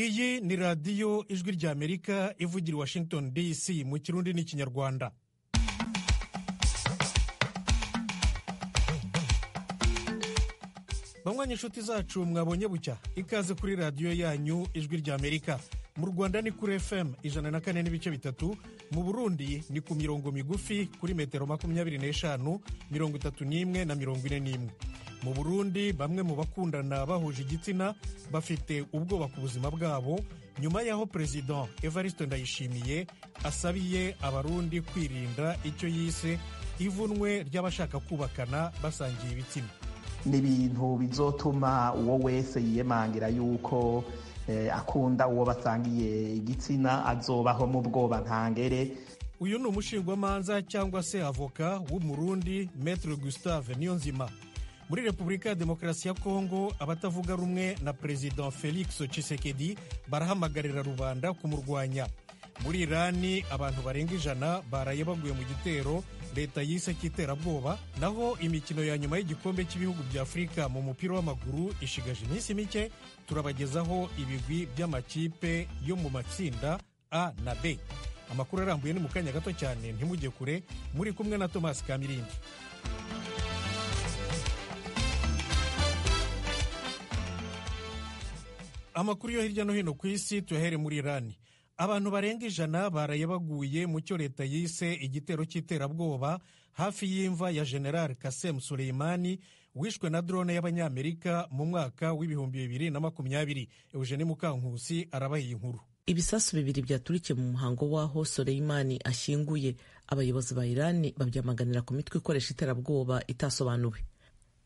Iyi ni radiyo ijwi ry'Amerika ivugira Washington DC mu Kirundi n'Ikinyarwanda. Bamwe inshuti zacu mwabonye bucya, ikaze kuri radiyo yanyu ijwi ry'Amerika. Mu Rwanda ni kuri FM 104.3, mu Burundi ni ku mirongo migufi kuri metero 25, 31 na 41. Mu Burundi bamwe mu bakundana bahuje igitsina bafite ubwoba ku buzima bwabo nyuma y'aho President Evariste Ndayishimiye asabiye abarundi kwirinda icyo yise ivunwe ry'abashaka kubakana basangiye ibitsina. Ni ibintu bizotuma uwo wese yiyemangira yuko akunda uwo basangiye igitsina azobaho mu bwoba ntangere. Uyu ni umushingwamanza cyangwa se avoka w'umurundi Maître Gustave Niyonzima. Muri Repubulika ya Demokarasi ya Kongo abatavuga rumwe na President Felix Tshisekedi barahamagarira rubanda kumurwanya. Muri Irani abantu barenga 100 baraye baguye mu gitero leta yise cy'iterabwoba. Naho imikino ya nyuma y'igikombe cy'ibihugu bya Afurika mu mupira w'amaguru ishigaje iminsi mike, turabagezaho ibigwi by'amakipe yo mu matsinda A na B. Amakuru arambuye ni mu kanya gato cyane, ntimujye kure, muri kumwe na Thomas Kamirindi. Amakuru yo hirya no hino ku isi tuyahere muri Irani. Abantu barenga 100 baraye baguye mu cyo leta yise igitero cy'iterabwoba hafi y'imva ya General Qasem Soleimani wishwe na drone y'Abanyamerika mu mwaka w'ibihumbi 2020. Eugene Mukankusi arabahiye inkuru. Ibisasu bibiri byaturikiye mu muhango w'aho Soleimani ashyinguye. Abayobozi ba Irani babyamaganira ku mitwe ikoresha iterabwoba itasobanuwe.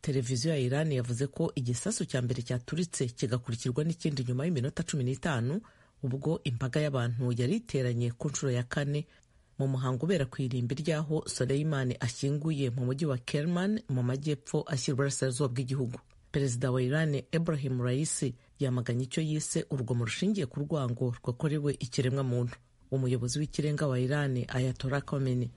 Televiziyo ya Irani yavuze ko igisasu cya mbere cyaturitse kigakurikirwa n'ikindi nyuma y'iminota 15 ubwo imbaga y'abantu yari iteranye ku nshuro ya 4 mu muhango ubera ku irimbi ry'aho Soleimani ashyinguye mu mujyi wa Kerman mu majyepfo ashyira uburasirazuba bw'igihugu. Perezida wa Irani Ebrahim Raisi yamaganye icyo yise urugomo rushingiye ku rwango rwakorewe ikiremwa muntu. Umuyobozi w'ikirenga wa Irani Ayatollah Khomeini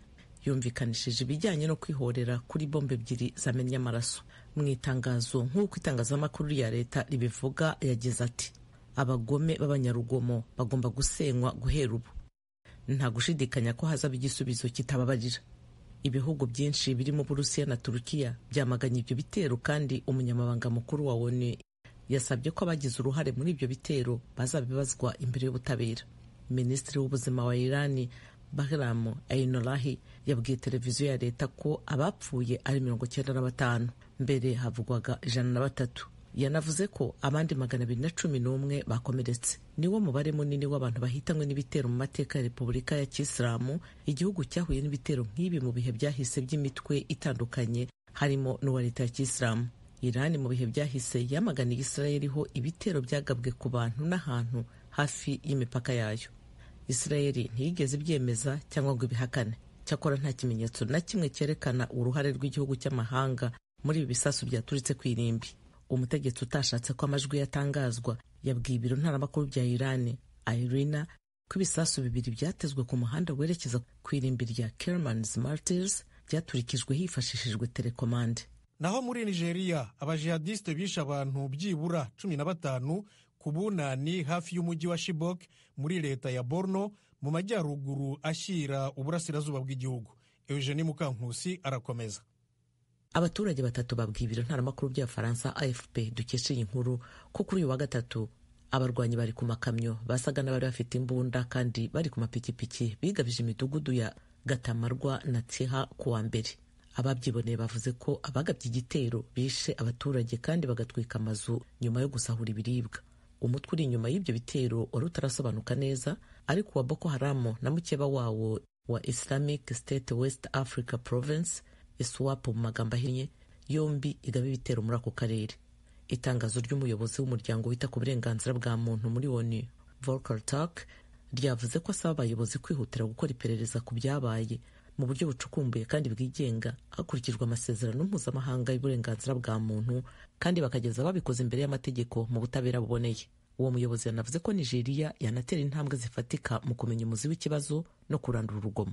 yumvikanishije ibijyanye no kwihorera kuri bombe ebyiri zamennye amaraso. Mu itangazo nk'uko itangazamakuru rya leta ribivuga, yagize ati abagome b'abanyarugomo bagomba gusenywa guhera ubu. Nta gushidikanya ko hazaba igisubizo kitababarira. Ibihugu byinshi birimo Burusiya na Turukiya byamaganye ibyo bitero, kandi umunyamabanga mukuru wa ONU yasabye ko abagize uruhare muri ibyo bitero bazabibazwa imbere y'ubutabera. Minisitiri w'ubuzima wa Irani Bahram Einolahi yabwiye televiziyo ya leta ko abapfuye ari 95, mbere havugwaga 103. Yanavuze ko abandi 211 bakomeretse. Niwo mubare munini w'abantu bahitanywe n'ibitero mu mateka ya Repubulika ya Kisilamu, igihugu cyahuye n'ibitero nk'ibi mu bihe byahise by'imitwe itandukanye harimo n'uwa leta ya Kisilamu. Irani mu bihe byahise yamaganiye Israeli ho ibitero byagabwe ku bantu n'ahantu hafi y'imipaka yayo. Israeli ntiyigeze byemeza cyangwa ngo ibihakane. Cyakora nta kimenyetso na kimwe cyerekana uruhare rw'igihugu cy'amahanga muri ibi bisasu byaturitse ku irimbi. Umutegetsi utashatse ko amajwi yatangazwa yabwiye ibiro ntaramakuru bya Irani Irina ko ibisasu bibiri byatezwe ku muhanda werekeza ku irimbi rya Kerman's Martyrs byaturikijwe hifashishijwe telekomande. Naho muri Nigeria abajihadiste bishe abantu byibura 15 ku bunani hafi y'umujyi wa Chibok muri leta ya Borno mu majyaruguru ashyira uburasirazuba bw'igihugu. Eugene Mukankusi arakomeza. Abaturage batatu babwiye ibiro ntaramakuru bya Faransa AFP dukesha iyi nkuru ko kuri uyu wa gatatu abarwanyi bari ku makamyo basaga n'abari bafite imbunda kandi bari ku mapikipiki bigabije imidugudu ya Gatamarwa na Tsiha ku wa mbere. Ababyiboneye bavuze ko abagabye igitero bishe abaturage kandi bagatwika amazu nyuma yo gusahura ibiribwa. Umutwe uri inyuma y'ibyo bitero wari utarasobanuka neza, ariko wa Boko Haram na mukeba wawo wa Islamic State West Africa Province ISWAP mu magambo ahinnye, yombi igaba ibitero muri ako karere. Itangazo ry'umuyobozi w'umuryango wita ku burenganzira bwa muntu muri ONU Volker Turk ryavuze ko asaba abayobozi kwihutira gukora iperereza ku byabaye mu buryo bucukumbuye kandi bwigenga hakurikijwe amasezerano mpuzamahanga y'uburenganzira bwa muntu, kandi bakageza babikoze imbere y'amategeko mu butabera buboneye. Uwo muyobozi yanavuze ko Nigeria yanatera intambwe zifatika mu kumenya umuzi w'ikibazo no kurandura urugomo.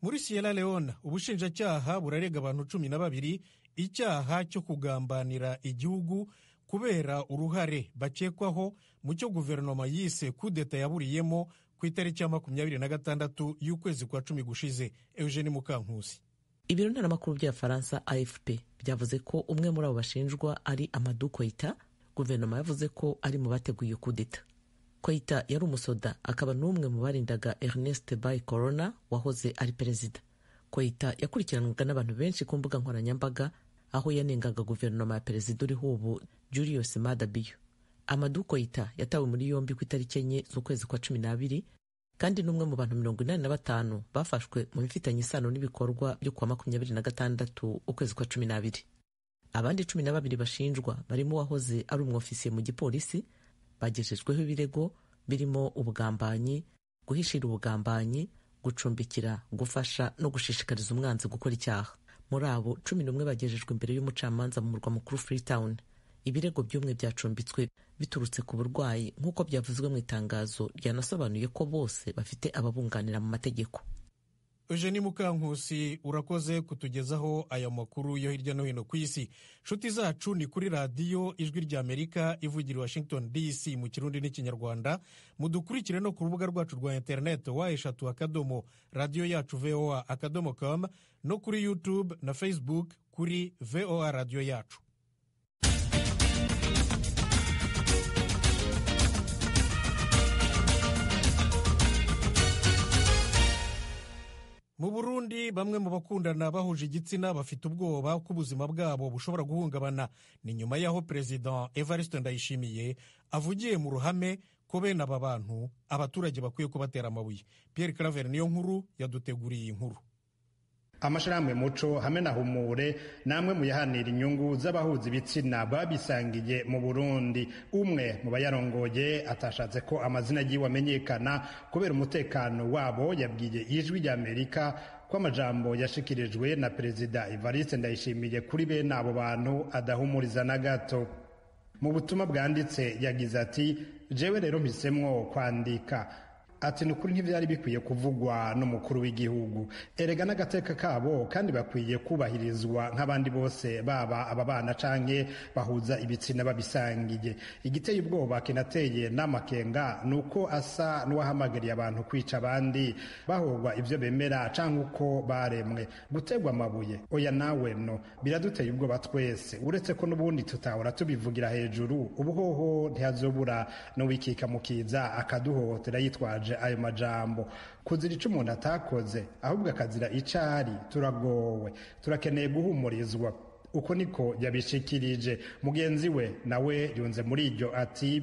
Muri Sierra Leone ubushinjacyaha burarega abantu 12 icyaha cyo kugambanira igihugu kubera uruhare bakekwaho mu cyo guverinoma yise kudeta yaburiyemo ku itariki ya 26 y'ukwezi kwa 10 gushize. Eugene Mukankusi. Ibiro ntaramakuru by'Abafaransa AFP byavuze ko umwe muri abo bashinjwa ari Amadou Koita. Guverinoma yavuze ko ari mu bateguye kudeta. Koita yari umusoda, akaba n'umwe mu barindaga Ernest Bai Koroma wahoze ari perezida. Koita yakurikiranwaga n'abantu benshi ku mbuga nkoranyambaga, aho yanengaga guverinoma ya perezida uriho ubu Julius Maada Bio. Amadou Koita yatawe muri yombi ku itariki 4 z'ukwezi kwa 12, kandi n'umwe mu bantu 85 bafashwe mu bifitanye isano n'ibikorwa byo kwa 26 ukwezi kwa 12. Abandi 12 bashinjwa barimo wahoze ari umwofisiye mu gipolisi bagejejweho ibirego birimo ubugambanyi, guhishira ubugambanyi, gucumbikira, gufasha no gushishikariza umwanzi gukora icyaha. Muri abo 11 bagejejwe imbere y'umucamanza mu murwa mukuru Freetown. Ibirego by'umwe byacumbitswe biturutse ku burwayi nk'uko byavuzwe mu itangazo ryanasobanuye ko bose bafite ababunganira mu mategeko. Eugenie Mukankusi, urakoze kutugezaho aya makuru yo hirya no hino ku isi. Nshuti zacu, ni kuri radiyo Ijwi ry'Amerika ivugira Washington DC mu Kirundi n'Ikinyarwanda. Mudukurikire no ku rubuga rwacu rwa internet wa@radio-yacu.voa.com no kuri YouTube na Facebook kuri VOA Radio Yacu. Mu Burundi, bamwe mu bakundana bahuje igitsina bafite ubwoba ko ubuzima bwabo bushobora guhungabana. Ni nyuma y'aho Perezida Evariste Ndayishimiye avugiye mu ruhame ko bene aba bantu abaturage bakwiye kubatera amabuye. Pierre Claver niyo nkuru yaduteguriye inkuru. Amashirahamwe Muco hamwe na Humure namwe mu yahanira inyungu z'abahuza ibitsina babisangiye mu Burundi. Umwe mu bayarongoye atashatse ko amazina yiwe amenyekana kubera umutekano wabo, yabwiye Ijwi ry'Amerika ko amajambo yashikirijwe na Perezida Evariste Ndayishimiye kuri bene abo bantu adahumuriza na gato. Mu butumwa bwanditse yagize ati, jewe rero mpisemwo kwandika. Ati nukuri ntivyari bikwiye kuvugwa n'umukuru w'igihugu. Erega n'agateka kabo kandi bakwiye kubahirizwa nk'abandi bose, baba aba bana canke bahuza ibitsina babisangiye. Igiteye ubwoba kinateye n'amakenga nuko asa n'uwahamagariye abantu kwica abandi bahogwa ivyo bemera canke uko baremwe. Gutegwa amabuye oya nawe no, biraduteye ubwoba twese, uretse ko n'ubundi tutahora tubivugira hejuru. Ubuhoho ntihazobura n'uwikika mukiza akaduhohotera yitwaje ayo majambo. Kuzira ico umuntu atakoze ahubwo akazira icari, turagowe, turakeneye guhumurizwa. Uko niko yabishikirije. Mugenzi we nawe yunze muri iryo ati,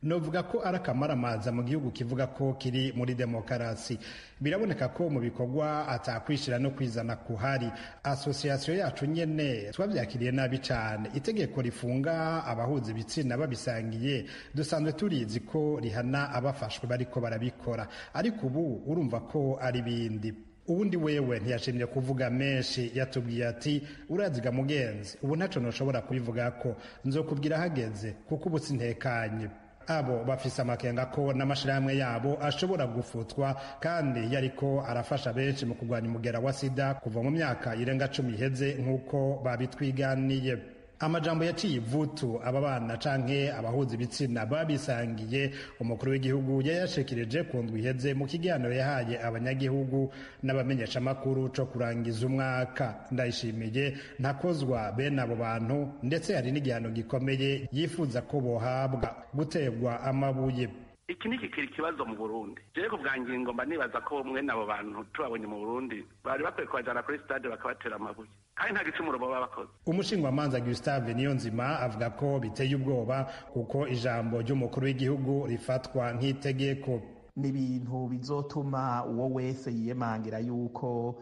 novuga ko arakamaramaza mu gihugu kivuga ko kiri muri demokarasi. Biraboneka ko mu bikorwa atakwishira no kwizana kuhari. Association yacu nyene twavyakiriye nabi cane. Itegeko rifunga abahuza ibitsina babisangiye dusanzwe turizi ko rihana abafashwe bariko barabikora, ariko ubu urumva ko ari bindi. Ubundi wewe ntiyashimye kuvuga menshi, yatubwiye ati, uraziga mugenzi, ubu ntaco noshobora kubivuga ko, nzokubwira hageze kuko ubu sintekanye. Abo bafise amakenga ko n'amashirahamwe yabo ashobora gufutwa, kandi yariko arafasha benshi mu kurwanya umugera wa sida kuva mu myaka irenga 10 iheze nk'uko babitwiganiye. Amajambo yaciye ivutu aba bana canke abahuza ibitsina babisangiye umukuru w'igihugu yayashikirije ku ndwi iheze mu kiganiro yahaye abanyagihugu n'abamenyesha makuru co kurangiza umwaka. Ndayishimiye ntakozwa bene abo bantu, ndetse hari n'igihano gikomeye yifuza ko bohabwa, gutegwa amabuye. Iki ni ikibazo mu Burundi. Jereko bwangiye ngomba nibaza ko mwene abo bantu tubabonye mu Burundi bari bakwiye kwajana kuri stade bakabatera amabuye, kandi nta gicumuro baba bakoze. Umushingwamanza Gustave Niyonzima avuga ko biteye ubwoba kuko ijambo ry'umukuru w'igihugu rifatwa nk'itegeko. Ni ibintu bizotuma uwo wese yiyemangira yuko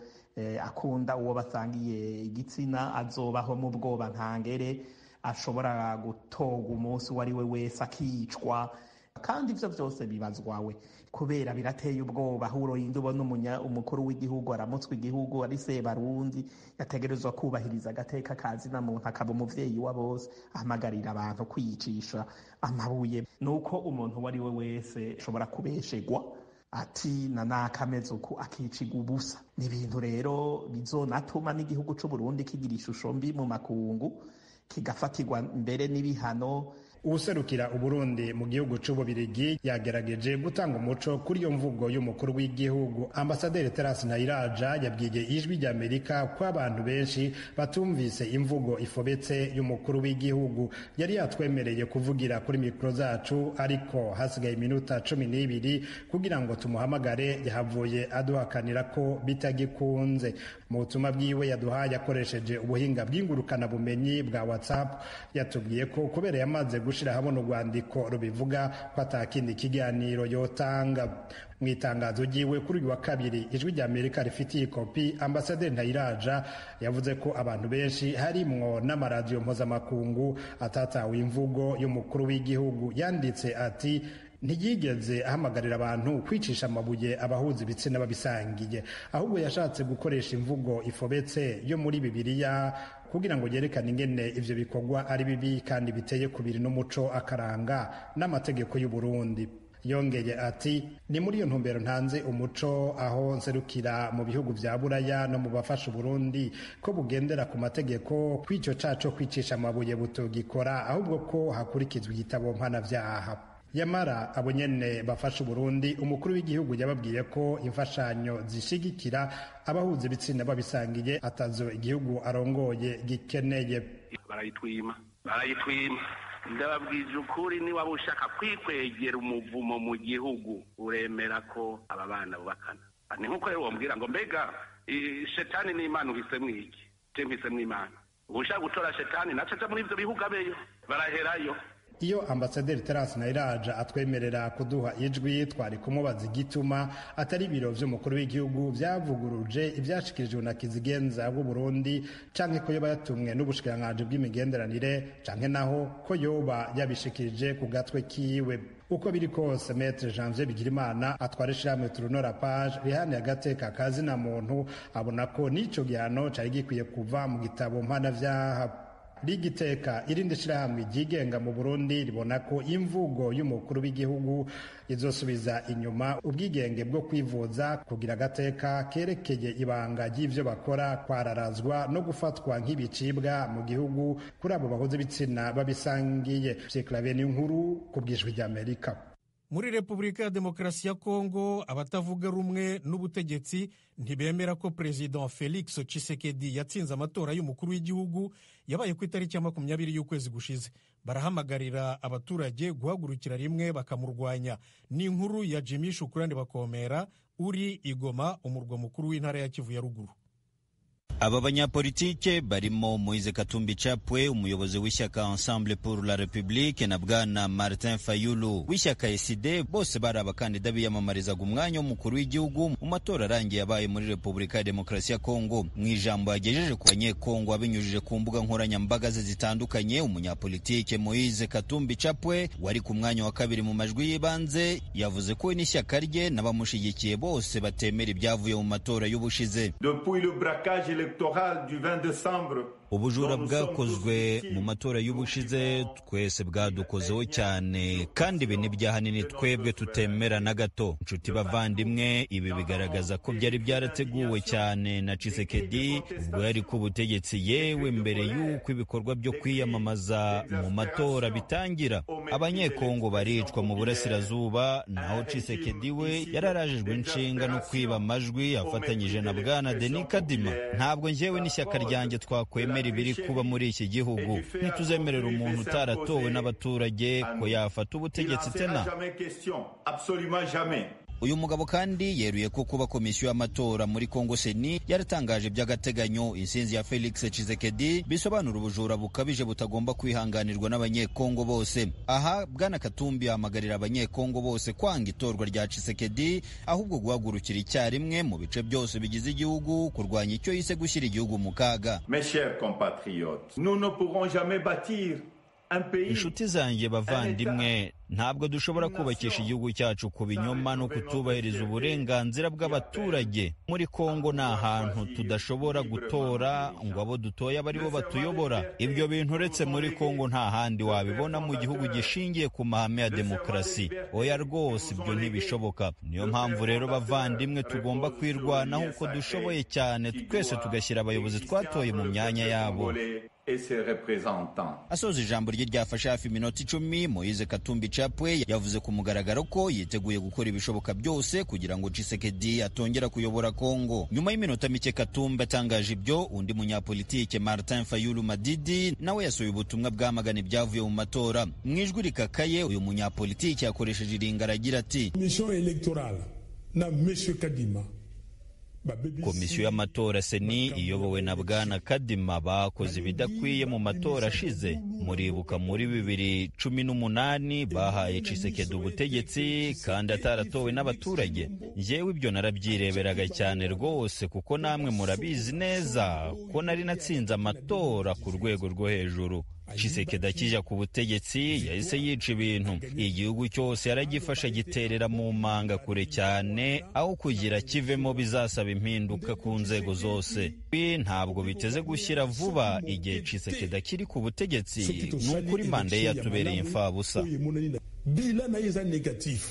akunda uwo basangiye igitsina azobaho mu bwoba ntangere, ashobora gutoga umunsi uwo ari we wese akicwa, kandi ivyo vyose bibazwawe kubera birateye ubwoba. Huro yindi ubona umukuru w'igihugu aramutswe igihugu ari Sebarundi, yategerezwa kubahiriza agateka kazi na muntu, akaba umuvyeyi wa bose, ahamagarira abantu kwiyicisha amabuye. Nuko umuntu wari we wese ashobora kubeshegwa ati nakameze uku akiciga ubusa. Ni ibintu rero bizonatuma n'igihugu c'u Burundi kigira ishusho mbi mu makungu, kigafatirwa mbere n'ibihano. Userukira Uburundi mu gihugu c'Ububirigi yagerageje gutanga umuco kuri iyo mvugo y'umukuru w'igihugu. Ambasaderi Terence Ntayiraja yabwiye Ijwi ry'Amerika ko abantu benshi batumvise imvugo ifobetse y'umukuru w'igihugu. Yari yatwemereye kuvugira kuri mikro zacu, ariko hasigaye iminota 12 kugira ngo tumuhamagare, yahavuye aduhakanira ko bitagikunze. Mu butumwa bwiwe yaduhaye akoresheje ubuhinga bw'ingurukana bumenyi bwa WhatsApp, yatubwiye ko kubera yamaze gushira hamwe urwandiko rubivuga ko atakindi kiganiro yotanga. Mu itangazo ryiwe kuri uyu wa kabiri, Ijwi ry'Amerika rifitiye kopi, Ambasaderi Ntayiraja yavuze ko abantu benshi harimwo n'amaradiyo mpuzamakungu atatawe imvugo y'umukuru w'igihugu. Yanditse ati ntiyigeze ahamagarira abantu kwicisha amabuye abahuza ibitsina babisangiye, ahubwo yashatse gukoresha imvugo ifobetse yo muri Bibiliya kugira ngo yerekane ingene ivyo bikorwa ari bibi kandi biteye kubiri n'umuco akaranga n'amategeko y'u Burundi. Yongeye ati ni muri iyo ntumbero ntanze umuco aho nserukira mu bihugu vya Buraya no mu bafasha Burundi ko bugendera ku mategeko, kw'ico caco kwicisha amabuye butogikora, ahubwo ko hakurikizwa igitabo mpanavyaha. Yamara abo nyene bafasha Burundi, umukuru w'igihugu yababwiye ko imfashanyo zishigikira abahuza ibitsina babisangiye atazo igihugu arongoye gikeneye. Barayitwima ndababwije ukuri, niba ushaka kwikwegera umuvumo mu gihugu uremera ko aba bana bubakana. Ni nkuko rero wombwira ngo mbega shetani n'Imana uhisemwo iki? Je mpisemwo Imana. Ushaka gutora shetani naco aja muri ivyo bihugu abeyo, baraherayo. Iyo Ambasaderi Terence Ntayiraja atwemerera kuduha ijwi, twari kumubaza igituma atari ibiro vy'umukuru w'igihugu vyavuguruje ivyashikirijwe na Kizigenza w'u Burundi, canke ko yoba yatumwe n'ubushikiranganji bw'imigenderanire, canke naho ko yoba yabishikirije ku gatwe kiwe. Uko biri kose, Maître Janvier Bigirimana atwara ishirahamwe Turunora Page rihaniye agateka kazina muntu abona ko n'ico gihano cari gikwiye kuva mu gitabo mpanavyaha. Rigiteka irindi shirahamwe ryigenga mu Burundi ribona ko imvugo y'umukuru w'igihugu izosubiza inyuma ubwigenge bwo kwivuza, kugira agateka kerekeye ibanga ry'ivyo bakora kwararazwa no gufatwa nk'ibicibwa mu gihugu kuri abo bahuza ibitsina babisangiye. Cyeklaveni nkuru ku bw'Ijwi ry'Amerika. Muri Repubulika ya Demokarasi ya Kongo, abatavuga rumwe n'ubutegetsi ntibemera ko President Felix Tshisekedi yatsinze amatora y'umukuru w'igihugu yabaye ku itariki ya 20 y'ukwezi gushize. Barahamagarira abaturage guhagurukira rimwe bakamurwanya. Ni inkuru ya Jimmy Shukrani Bakomera uri Igoma, umurwa mukuru w'intara ya Kivu ya ruguru. Aba banyapolitike barimo Moise Katumbi Chapwe, umuyobozi w'ishyaka Ensemble pour la République, na bwana Martin Fayulu w'ishyaka SD, bose bari abakandida biyamamarizaga umwanya w'umukuru w'igihugu mu matora arangiye yabaye muri Repubulika ya Demokarasi ya Kongo. Mu ijambo yagejeje ku banyekongo abinyujije ku mbuga nkoranyambaga zitandukanye, umunyapolitike Moise Katumbi Chapwe wari ku mwanya wa kabiri mu majwi y'ibanze yavuze ko n'ishyaka rye n'abamushigikiye bose batemera ibyavuye mu matora y'ubushize. Depuis le braquage électoral du 20 décembre, ubujura bwakozwe mu matora y'ubushize twese bwadukozeho cyane, kandi ibi ni byahanini twebwe tutemera na gato. Nshuti bavandimwe, ibi bigaragaza ko byari byarateguwe cyane na Tshisekedi ubwo yari ku butegetsi, yewe mbere y'uko ibikorwa byo kwiyamamaza mu matora bitangira. Abanyekongo baricwa mu burasirazuba, naho Tshisekedi we yararajijwe inshinga no kwiba amajwi afatanyije na bwana Denis Kadima. Ntabwo njyewe n'ishyaka ryanjye twakwemera ibiri kuba muri iki gihugu. Ntituzemerera umuntu utaratowe n'abaturage ko yafata ubutegetsi tena. Uyu mugabo kandi yeruye ko kuba komisiyo y'amatora muri Kongo Seni yaratangaje by'agateganyo intsinzi ya Felix Tshisekedi bisobanura ubujura bukabije butagomba kwihanganirwa n'abanyekongo bose. Aha bwana Katumbi ahamagarira abanyekongo bose kwanga itorwa rya Tshisekedi, ahubwo guhagurukira icyarimwe mu bice byose bigize igihugu kurwanya icyo yise gushyira igihugu mu kaga. Mes chers compatriotes, nous ne pourrons jamais bâtir inshuti zanjye bavandimwe, ntabwo dushobora kubakisha igihugu cyacu ku binyoma no kutubahiriza uburenganzira bw'abaturage. Muri Kongo ni ahantu tudashobora gutora ngo abo dutoye aba aribo batuyobora. Ibyo bintu uretse muri Kongo nta handi wabibona mu gihugu gishingiye ku mahame ya demokarasi. Oya rwose, ibyo ntibishoboka. Niyo mpamvu rero bavandimwe, tugomba kwirwanaho uko dushoboye cyane, twese tugashyira abayobozi twatoye mu myanya yabo. et ses représentants. Asoza ijambo rye ryafashe hafi iminota 10, Moise Katumbi Chapwe yavuze ku mugaragaro ko yiteguye gukora ibishoboka byose kugira ngo Tshisekedi atongera kuyobora Kongo. Nyuma y'iminota mike Katumbi atangaje ibyo, undi munyapolitike Martin Fayulu Madidi nawe yasohoye ubutumwa bwamagana ibyavuye mu matora. Mwijwi rikakaye uyu munyapolitike yakoresheje iringara agira ati: Mission électorale na Monsieur Kadima. Komisiyo y'amatora Seni iyobowe na Bwana Kadima bakoze ibidakwiye mu matora ashize. Muribuka muri 2018 bahaye Tshisekedi ubutegetsi kandi ataratowe n'abaturage. Njyewe ibyo narabyireberaga cyane rwose kuko namwe murabizi neza ko nari natsinze amatora ku rwego rwo hejuru. Tshisekedi akija ku butegetsi yahise yica ibintu. Igihugu cyose yaragifasha giterera mu manga kure cyane, aho kugira kivemo bizasaba impinduka ku nzego zose. Ntabwo biteze gushyira vuba igihe Tshisekedi akiri ku butegetsi. Nukuri manda ye yatubereye imfabusa.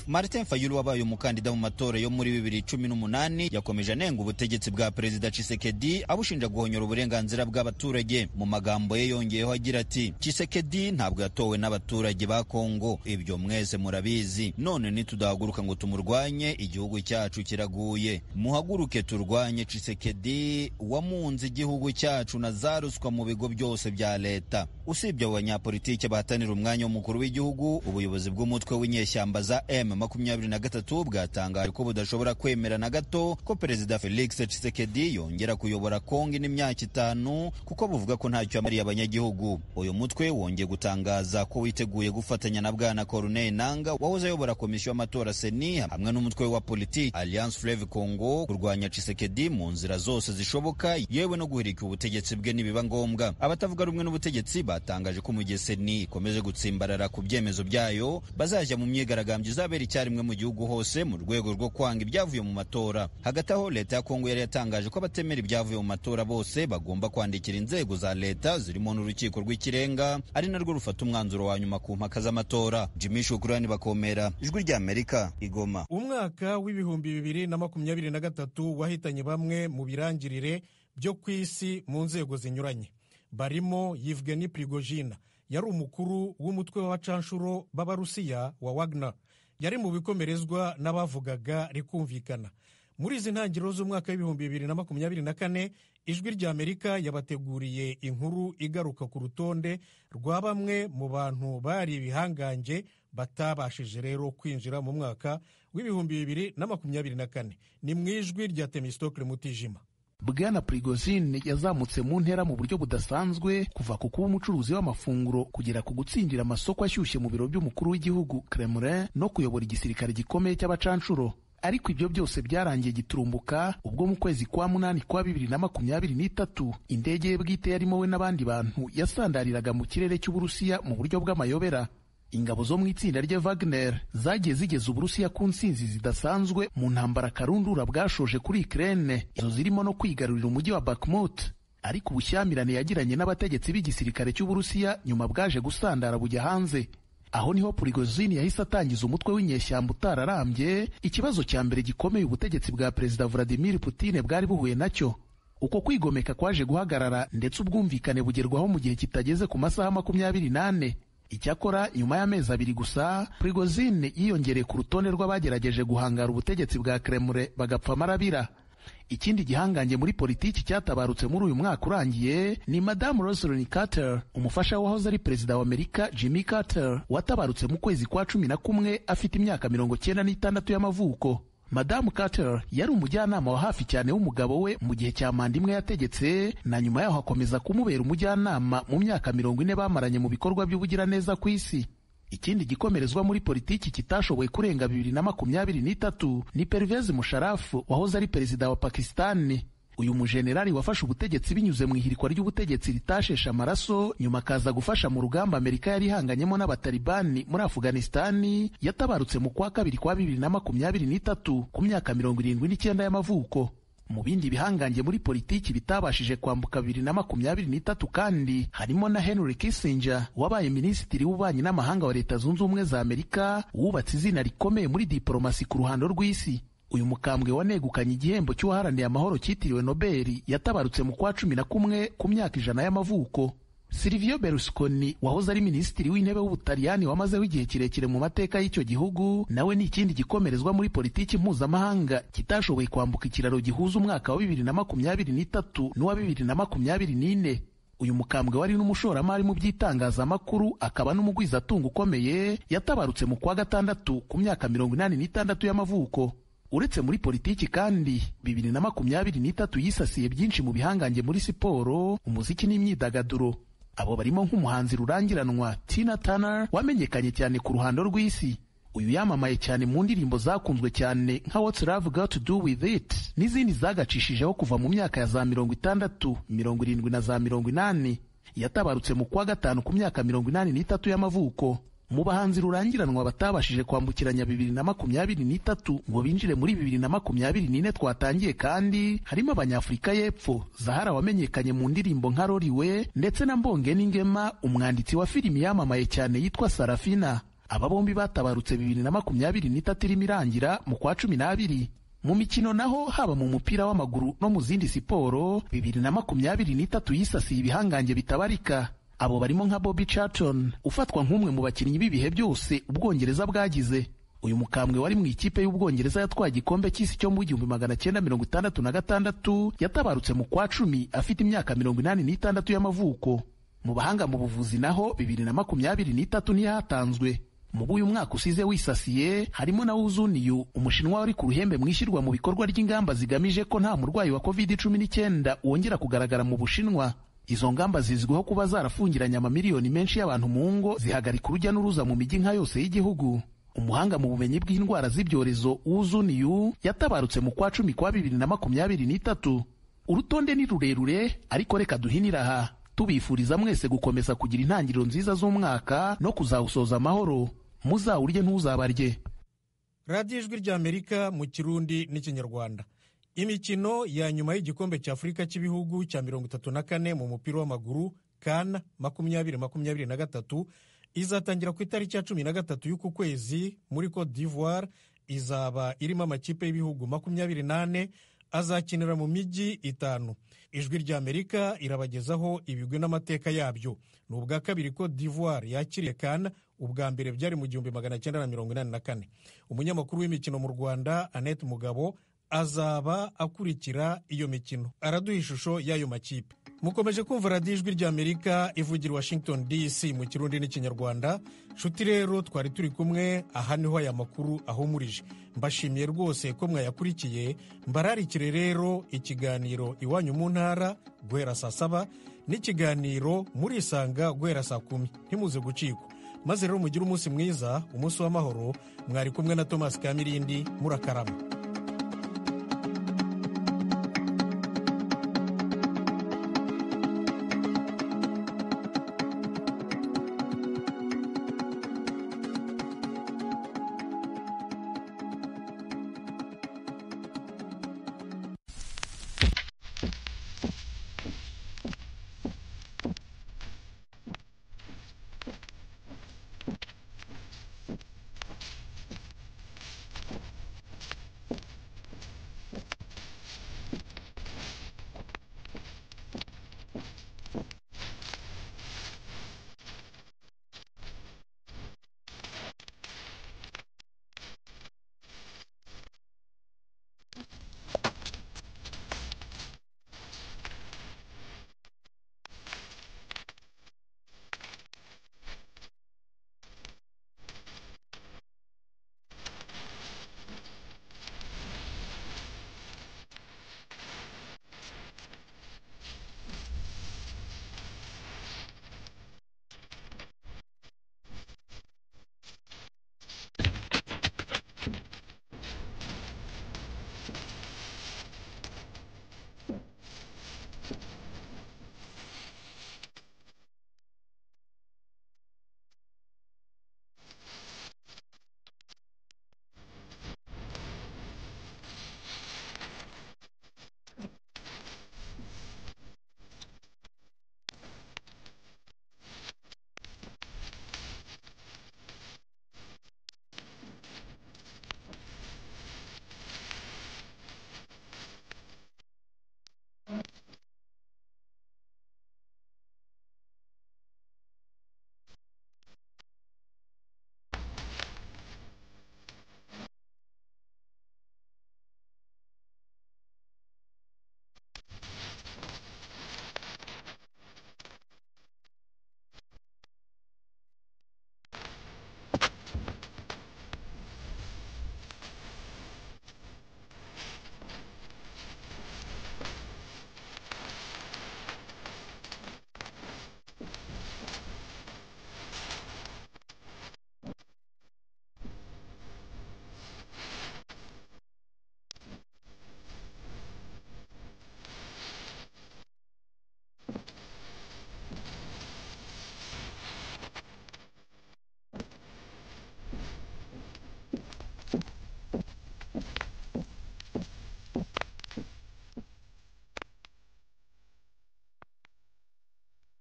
Martin Fayulu wabaye umukandida mu matora yo muri 2018 yakomeje anenga ubutegetsi bwa Perezida Tshisekedi abushinja guhonyora uburenganzira bw'abaturage. Mu magambo ye yongeyeho agira ati: Tshisekedi ntabwo yatowe n'abaturage ba Kongo, ibyo mwese murabizi. None nitudahaguruka ngo tumurwanye, igihugu cyacu kiraguye. Muhaguruke turwanye Tshisekedi wamunze igihugu cyacu na zaruswa mu bigo byose bya leta. Usibye abo banyapolitike bahatanira umwanya w'umukuru w'igihugu, ubuyobozi bw'umutwe w'inyeshyamba za M23 bwatangaje ko budashobora kwemera na gato ko Perezida Felix Tshisekedi yongera kuyobora Kongo n'imyaka 5 kuko buvuga ko ntacyo amariye abanyagihugu. Uyu mutwe wongeye gutangaza ko witeguye gufatanya na Bwana Corneille Nangaa wahoze ayobora komisiyo y'amatora Seni hamwe n'umutwe wa politiki Alliance Fleuve Congo kurwanya Tshisekedi mu nzira zose zishoboka, yewe no guhirika ubutegetsi bwe nibiba ngombwa. Abatavuga rumwe n'ubutegetsi batangaje ko mu gihe Seni ikomeje gutsimbarara ku byemezo byayo, bazajya mu myigaragambyo izabera icyarimwe mu gihugu hose mu rwego rwo kwanga ibyavuye mu matora. Hagati aho leta ya Kongo yari yatangaje ko abatemera ibyavuye mu matora bose bagomba kwandikira inzego za leta zirimo n'urukiko rw'ikirenga, ari narwo rufata umwanzuro wa nyuma ku mpaka z'amatora. Jimmy Shukrani Bakomera, Ijwi ry'Amerika, Igoma. Umwaka w'ibihumbi 2023 wahitanye bamwe mu birangirire byo ku isi mu nzego zinyuranye, barimo Yevgeny Prigozhin, yari umukuru w'umutwe w'abacanshuro b'Abarusiya wa Wagner. Yari mu bikomerezwa n'abavugaga rikumvikana. Muri izi ntangiriro z'umwaka w'ibihumbi 2024, Ijwi ry'Amerika yabateguriye inkuru igaruka ku rutonde rwa bamwe mu bantu bari ibihangange batabashije rero kwinjira mu mwaka w'ibihumbi 2024. Ni mu ijwi rya Temistokle Mutijima. Bwana Prigozhin yazamutse mu ntera mu buryo budasanzwe, kuva ku kuba umucuruzi w'amafunguro kugera ku gutsindira amasoko ashyushye mu biro by'umukuru w'igihugu Kremlin no kuyobora igisirikare gikomeye cy'abacanshuro. Ariko ibyo byose byarangiye giturumbuka ubwo mu kwezi kwa munani kwa 2023 indege ye bwite yarimo we n'abandi bantu yasandariraga mu kirere cy'Uburusiya mu buryo bw'amayobera. Ingabo zo mu itsinda rya Wagner zagiye zigeza Uburusiya ku nsinzi zidasanzwe mu ntambara karundura bwashoje kuri Ukraine, izo zirimo no kwigarurira umujyi wa Bakhmut. Ariko ubushyamirane yagiranye n'abategetsi b'igisirikare cy'Uburusiya nyuma bwaje gusandara bujya hanze. Aho niho Prigozhin yahise atangiza umutwe w'inyeshyamba utararambye, ikibazo cya mbere gikomeye ubutegetsi bwa Perezida Vladimir Putin bwari buhuye nacyo. Uko kwigomeka kwaje guhagarara ndetse ubwumvikane bugerwaho mu gihe kitageze ku masaha 24. Icyakora nyuma y'amezi 2 gusa, Prigozhin yiyongereye ku rutonde rw'abagerageje guhangara ubutegetsi bwa Kremlin bagapfa marabira. Ikindi gihangange muri politiki cyatabarutse muri uyu mwaka urangiye ni Madame Rosalynn Carter, umufasha wahoze ari perezida wa Amerika Jimmy Carter, watabarutse mu kwezi kwa 11 afite imyaka 96 y'amavuko. Madame Carter yari umujyanama wa hafi cyane w'umugabo we mu gihe cya manda imwe yategetse, na nyuma yaho akomeza kumubera umujyanama mu myaka 40 bamaranye mu bikorwa by'ubugiraneza ku isi. Ikindi gikomerezwa muri politiki kitashoboye kurenga 2023 ni Pervez Musharraf, wahoze ari perezida wa Pakistan. Uyu mujenerali wafashe ubutegetsi binyuze mu ihirikwa ry'ubutegetsi ritashesha amaraso, nyuma akaza gufasha mu rugamba Amerika yari ihanganyemo n'abatalibani muri Afghanistan, yatabarutse mu kwa 2 kwa 2023 ku myaka 79 y'amavuko. Mu bindi bihangange muri politiki bitabashije kwambuka 2023 kandi harimo na Henry Kissinger, wabaye minisitiri w'ububanyi n'amahanga wa Leta Zunze Ubumwe za Amerika, wubatse izina rikomeye muri diplomasi ku ruhando rw'isi. Uyu mukambwe wanegukanye igihembo cy'uwaharaniye amahoro cyitiriwe Nobel yatabarutse mu kwa 11 ku myaka 100 y'amavuko. Silvio Berlusconi wahoze ari minisitiri w'intebe w'Ubutaliyani wamazeho igihe kirekire mu mateka y'icyo gihugu, nawe ni ikindi gikomerezwa muri politiki mpuzamahanga kitashoboye kwambuka ikiraro gihuza umwaka wa 2023 n'uwa 2024. Uyu mukambwe wari n'umushoramari mu by'itangazamakuru akaba n'umugwizatunga ukomeye yatabarutse mu kwa gatandatu ku myaka 86 y'amavuko. Uretse muri politiki kandi 2023 yisasiye byinshi mu bihangange muri siporo, umuziki n'imyidagaduro. Abo barimo nk'umuhanzi rurangiranwa Tina Turner wamenyekanye cyane ku ruhando rw'isi. Uyu yamamaye cyane mu ndirimbo zakunzwe cyane nka What's Love Got to Do With It n'izindi zagacishijeho kuva mu myaka ya za 60, 70 na za 80. Yatabarutse mu kwa gatanu ku myaka 83 y'amavuko. Mu bahanzi rurangiranwa batabashije kwambukiranya 2023 ngo binjire muri 2024 twatangiye kandi harimo Abanyafurika y'Epfo Zahara wamenyekanye mu ndirimbo nka Roriwe ndetse na Mbongeni Ngema umwanditsi wa filimi yamamaye cyane yitwa Sarafina. Aba bombi batabarutse 2023 irimo irangira mu kwa 12. Mu mikino naho haba mu mupira w'amaguru no mu zindi siporo 2023 yisasiye ibihangange bitabarika. Abo barimo nka Bobby Charlton ufatwa nk'umwe mu bakinnyi b'ibihe byose Ubwongereza bwagize. Uyu mukambwe wari mu ikipe y'Ubwongereza yatwaye igikombe cy'isi cyo mu 1966 yatabarutse mu kwa 10 afite imyaka 86 y'amavuko. Mu bahanga mu buvuzi naho 2023 ntiyatanzwe. Mu uyu mwaka usize wisasiye harimo na Wu Zuniyu umushinwa wari ku ruhembe mwishyirwa mu bikorwa ry'ingamba zigamije ko nta murwayi wa COVID-19 wongera kugaragara mu Bushinwa. Izo ngamba zizwiho kuba zarafungiranye amamiliyoni menshi y'abantu mu ngo, zihagarika urujya n'uruza mu mijyi nka yose y'igihugu. Umuhanga mu bumenyi bw'indwara z'ibyorezo Wu Zuniyu yatabarutse mu kwa 10 kwa 2023. Urutonde ni rurerure ariko reka duhinira aha, tubifuriza mwese gukomeza kugira intangiriro nziza z'umwaka no kuzawusoza amahoro. Muzawurye ntuzabarye. Radio Ijwi ry'Amerika mu Kirundi n'Ikinyarwanda. Imikino ya nyuma y'igikombe cya Afurika cy'ibihugu cya 34 mu mupira w'amaguru CAN 2023 izatangira ku itariki ya 13 y'uku kwezi muri Cote d'Ivoire. Izaba irimo amakipe y'ibihugu 28 azakinira mu mijyi 5. Ijwi ry'Amerika irabagezaho ibigwi n'amateka yabyo. Ni ubwa kabiri Cote d'Ivoire yakiriye CAN, ubwa mbere byari mu 1984. Umunyamakuru w'imikino mu Rwanda Annette Mugabo azaba akurikira iyo mikino, araduha ishusho y'ayo makipe. Mukomeje kumva Radio Ijwi ry'Amerika ivugira Washington DC mu Kirundi n'Ikinyarwanda. Nshuti rero twari turi kumwe, aha niho aya makuru ahumurije. Mbashimiye rwose ko mwayakurikiye. Mbararikire rero ikiganiro Iwanyu mu Ntara guhera saa 7 n'ikiganiro Murisanga guhera saa 10. Ntimuze gucikwa. Maze rero mugire umunsi mwiza, umunsi w'amahoro. Mwari kumwe na Thomas Kamirindi, murakarama.